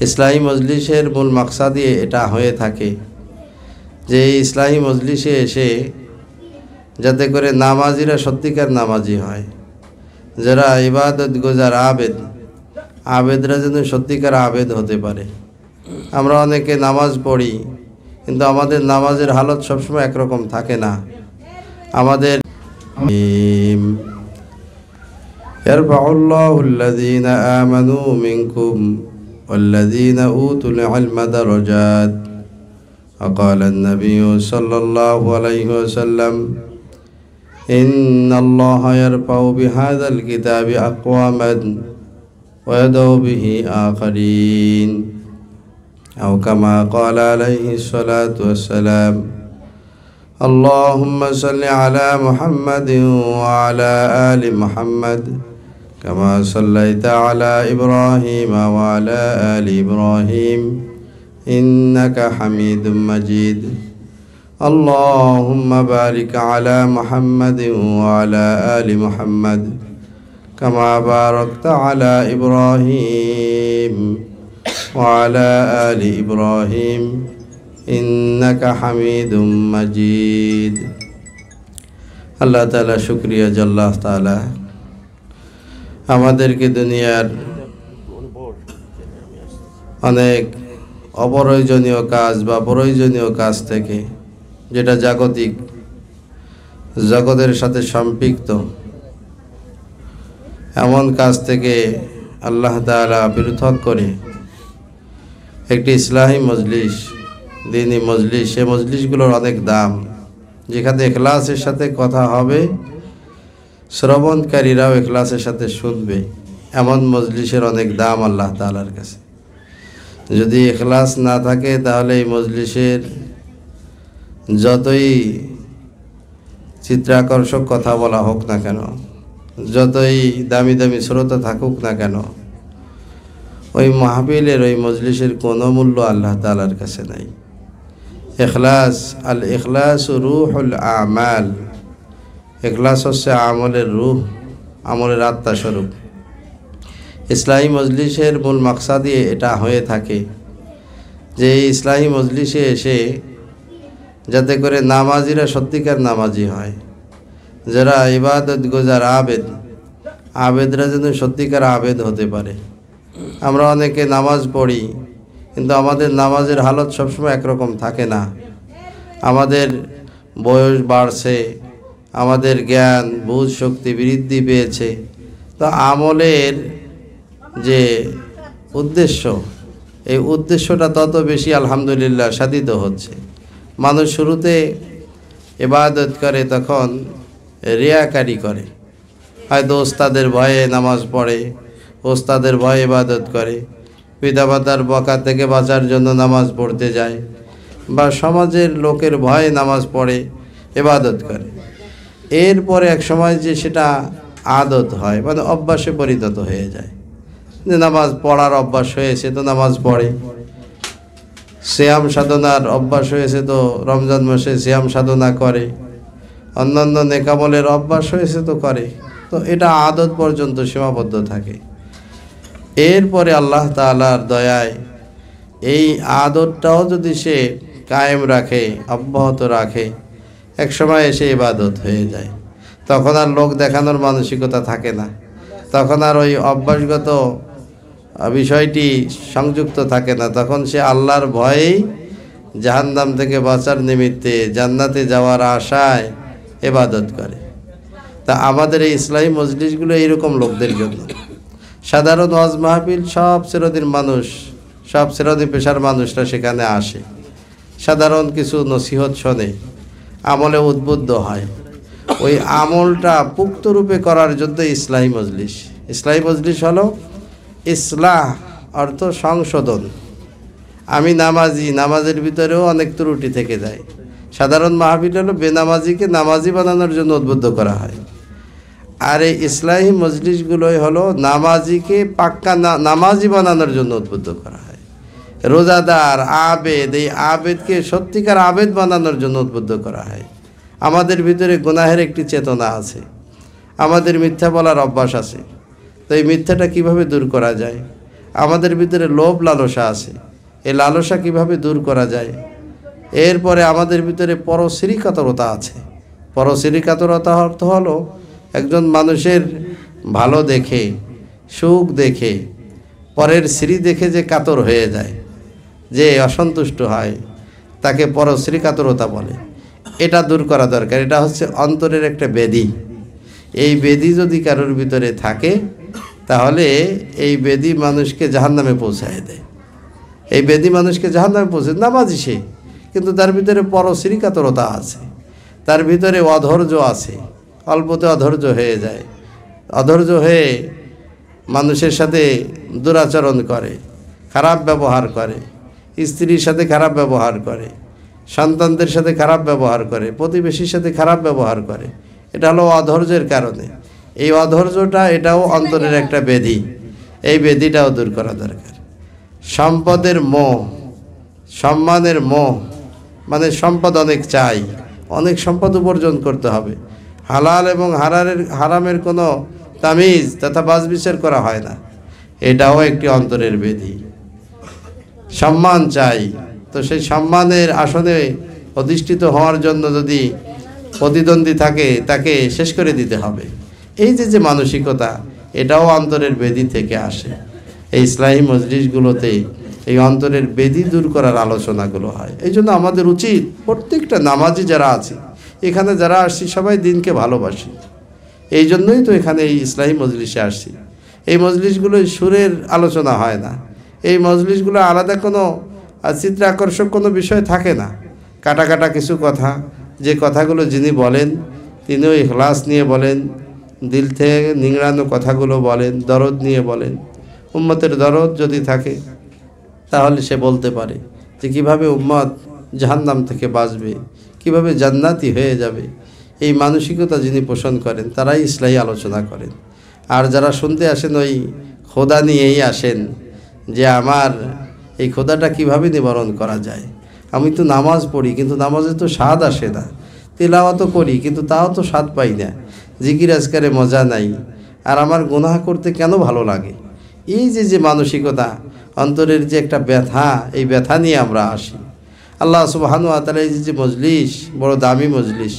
ইসলাহী মজলিসের মূল মাকসাদই এটা হয়ে থাকে যে ইসলাহী মজলিসে এসে যাতে করে নামাজিরা সত্যিকার নামাজি হয়, যারা ইবাদত গুজার আবেদরা যেন সত্যিকার আবেদ হতে পারে। আমরা অনেকে নামাজ পড়ি, কিন্তু আমাদের নামাজের হালত সবসময় একরকম থাকে না। আমাদের ইয়ারফাউল্লাহু আল্লাযীনা আমানু মিনকুম ওয়াল্লাযীনা উতুল ইলমা দারাজাত। وقال النبي صلى الله عليه وسلم إن الله يرفع بهذا الكتاب أقواما ويدع به آخرين، أو كما قال عليه الصلاة والسلام اللهم صل على محمد وعلى آل محمد كما صليت على إبراهيم وعلى آل إبراهيم إنك حميد مجيد اللهم بارك على محمد وعلى آل محمد كما باركت على إبراهيم وعلى آل إبراهيم إنك حميد مجيد। আল্লাহ তাআলা শুকরিয়া জাল্লাহ তাআলা আমাদেরকে দুনিয়ার অনেক অপ্রয়োজনীয় কাজ বা প্রয়োজনীয় কাজ থেকে, যেটা জাগতিক জগতের সাথে সম্পৃক্ত, এমন কাজ থেকে আল্লাহ তাআলা পৃথক করে একটি ইসলাহী মজলিস, দ্বীনি মজলিস, সে মজলিসগুলোর অনেক দাম, যেখানে ইখলাসের সাথে কথা হবে, শ্রবণকারীরাও ইখলাসের সাথে শুনবে, এমন মজলিসের অনেক দাম আল্লাহ তাআলার কাছে। যদি ইখলাস না থাকে তাহলে এই মজলিসের যতই চিত্রাকর্ষক কথা বলা হোক না কেন, যতই দামি দামি শ্রোতা থাকুক না কেন, ওই মাহফিলের ওই মজলিসের কোনো মূল্য আল্লাহ তাআলার কাছে নাই। ইখলাস, আল ইখলাস রূহুল আমাল, ইখলাস হচ্ছে আমলের রূহ, আমলের আত্মাস্বরূপ। ইসলাহী মজলিসের মূল মাকসাদই এটা হয়ে থাকে যে ইসলাহী মজলিসে এসে যাতে করে নামাজিরা সত্যিকার নামাজি হয়, যারা ইবাদত গুজার আবেদরা যেন সত্যিকার আবেদ হতে পারে। আমরা অনেকে নামাজ পড়ি, কিন্তু আমাদের নামাজের হালত সবসময় একরকম থাকে না। আমাদের বয়স বাড়ছে, আমাদের জ্ঞান বুঝ শক্তি বৃদ্ধি পেয়েছে, তো আমলের যে উদ্দেশ্য, এই উদ্দেশ্যটা তত বেশি আলহামদুলিল্লাহ সাধিত হচ্ছে। মানুষ শুরুতে ইবাদত করে তখন রিয়াকারি করে, হয়তো ওস্তাদের ভয়ে নামাজ পড়ে, ওস্তাদের ভয়ে ইবাদত করে, পিতামাতার বকা থেকে বাঁচার জন্য নামাজ পড়তে যায়, বা সমাজের লোকের ভয়ে নামাজ পড়ে, ইবাদত করে। এরপরে এক সময় যে সেটা আদত হয়, মানে অভ্যাসে পরিণত হয়ে যায়, যে নামাজ পড়ার অভ্যাস হয়েছে তো নামাজ পড়ে, সিয়াম সাধনার অভ্যাস হয়েছে তো রমজান মাসে সিয়াম সাধনা করে, অন্যান্য নেকামলের অভ্যাস হয়েছে তো করে, তো এটা আদত পর্যন্ত সীমাবদ্ধ থাকে। এরপরে আল্লাহ তাআলার দয়ায় এই আদতটাও যদি সে কায়েম রাখে, অব্যাহত রাখে, এক সময় এসে ইবাদত হয়ে যায়। তখন আর লোক দেখানোর মানসিকতা থাকে না, তখন আর ওই অভ্যাসগত বিষয়টি সংযুক্ত থাকে না, তখন সে আল্লাহর ভয়েই জাহান্নাম থেকে বাঁচার নিমিত্তে জান্নাতে যাওয়ার আশায় ইবাদত করে। তা আমাদের এই ইসলামী মজলিসগুলো এইরকম লোকদের জন্য। সাধারণ ওয়াজ মাহফিল সব শ্রেণীর মানুষ, সব শ্রেণী পেশার মানুষরা সেখানে আসে, সাধারণ কিছু নসিহত শোনে, আমলে উদ্বুদ্ধ হয়। ওই আমলটা পুক্তরূপে করার জন্য ইসলামী মজলিস। ইসলামী মজলিস হলো ইসলাহ, অর্থ সংশোধন। আমি নামাজি, নামাজের ভিতরেও অনেক ত্রুটি থেকে যায়। সাধারণ মাহফিল হলো বেনামাজিকে নামাজি বানানোর জন্য উদ্বুদ্ধ করা হয়, আর এই ইসলামী মজলিসগুলোই হলো নামাজিকে পাক্কা নামাজি বানানোর জন্য উদ্বুদ্ধ করা হয়। রোজাদার আবেদ, এই আবেদকে সত্যিকার আবেদ বানানোর জন্য উদ্বুদ্ধ করা হয়। আমাদের ভিতরে গুনাহের একটি চেতনা আছে, আমাদের মিথ্যা বলার অভ্যাস আছে, তো এই মিথ্যাটা কিভাবে দূর করা যায়? আমাদের ভিতরে লোভ লালসা আছে, এই লালসা কিভাবে দূর করা যায়। এরপরে আমাদের ভিতরে পরশ্রী কাতরতা আছে। পরশ্রী কাতরতা অর্থ হলো একজন মানুষের ভালো দেখে, সুখ দেখে, পরের শ্রী দেখে যে কাতর হয়ে যায়, যে অসন্তুষ্ট হয়, তাকে পরশ্রী কাতরতা বলে। এটা দূর করা দরকার। এটা হচ্ছে অন্তরের একটা ব্যাধি। এই ব্যাধি যদি কারোর ভিতরে থাকে তাহলে এই ব্যাধি মানুষকে জাহান্নামে পৌঁছায় দেয়। এই ব্যাধি মানুষকে জাহান্নামে পৌঁছে। নামাজি সে, কিন্তু তার ভিতরে পরশ্রী কাতরতা আছে, তার ভিতরে অধৈর্য আছে, অল্পতে অধৈর্য হয়ে যায়। অধৈর্য হয়ে মানুষের সাথে দুরাচরণ করে, খারাপ ব্যবহার করে, স্ত্রীর সাথে খারাপ ব্যবহার করে, সন্তানদের সাথে খারাপ ব্যবহার করে, প্রতিবেশীর সাথে খারাপ ব্যবহার করে। এটা হলো অধৈর্যের কারণে। এই অধৈর্যটা এটাও অন্তরের একটা ব্যাধি। এই ব্যাধিটাও দূর করা দরকার। সম্পদের মোহ, সম্মানের মোহ, মানে সম্পদ অনেক চাই, অনেক সম্পদ উপার্জন করতে হবে। হালাল এবং হারামের কোনো তামিজ তথা বাছবিচার করা হয় না। এটাও একটি অন্তরের ব্যাধি। সম্মান চাই, তো সেই সম্মানের আসনে অধিষ্ঠিত হওয়ার জন্য যদি প্রতিদ্বন্দ্বী থাকে তাকে শেষ করে দিতে হবে। এই যে মানসিকতা, এটাও অন্তরের ব্যাধি থেকে আসে। এই ইসলামী মজলিসগুলোতে এই অন্তরের ব্যাধি দূর করার আলোচনাগুলো হয়। এই জন্য আমাদের উচিত প্রত্যেকটা নামাজি যারা আছে, এখানে যারা আসছি সবাই দিনকে ভালোবাসি। এই জন্যই তো এখানে এই ইসলামী মজলিসে আসছি। এই মজলিসগুলোয় সুরের আলোচনা হয় না। এই মজলিসগুলো আলাদা কোনো চিত্র আকর্ষক কোনো বিষয় থাকে না। কাটা কাটা কিছু কথা, যে কথাগুলো যিনি বলেন তিনিও ইখলাস নিয়ে বলেন, দিল থেকে নিংড়ানো কথাগুলো বলেন, দরদ নিয়ে বলেন। উম্মতের দরদ যদি থাকে তাহলে সে বলতে পারে যে কীভাবে উম্মত জাহান্নাম থেকে বাঁচবে, কিভাবে জান্নাতি হয়ে যাবে। এই মানসিকতা যিনি পোষণ করেন তারাই ইসলামী আলোচনা করেন। আর যারা শুনতে আসেন ওই খোদা নিয়েই আসেন, যে আমার এই খোদাটা কিভাবে নিবারণ করা যায়। আমি তো নামাজ পড়ি কিন্তু নামাজে তো স্বাদ আসে না, তিলাওয়াতও করি কিন্তু তাও তো স্বাদ পাই না, জিকির আজকারে মজা নাই, আর আমার গুনাহ করতে কেন ভালো লাগে। এই যে মানসিকতা, অন্তরের যে একটা ব্যথা, এই ব্যথা নিয়ে আমরা আসি। আল্লাহ সুবহানাহু ওয়া তাআলা এই যে মজলিস, বড় দামি মজলিস,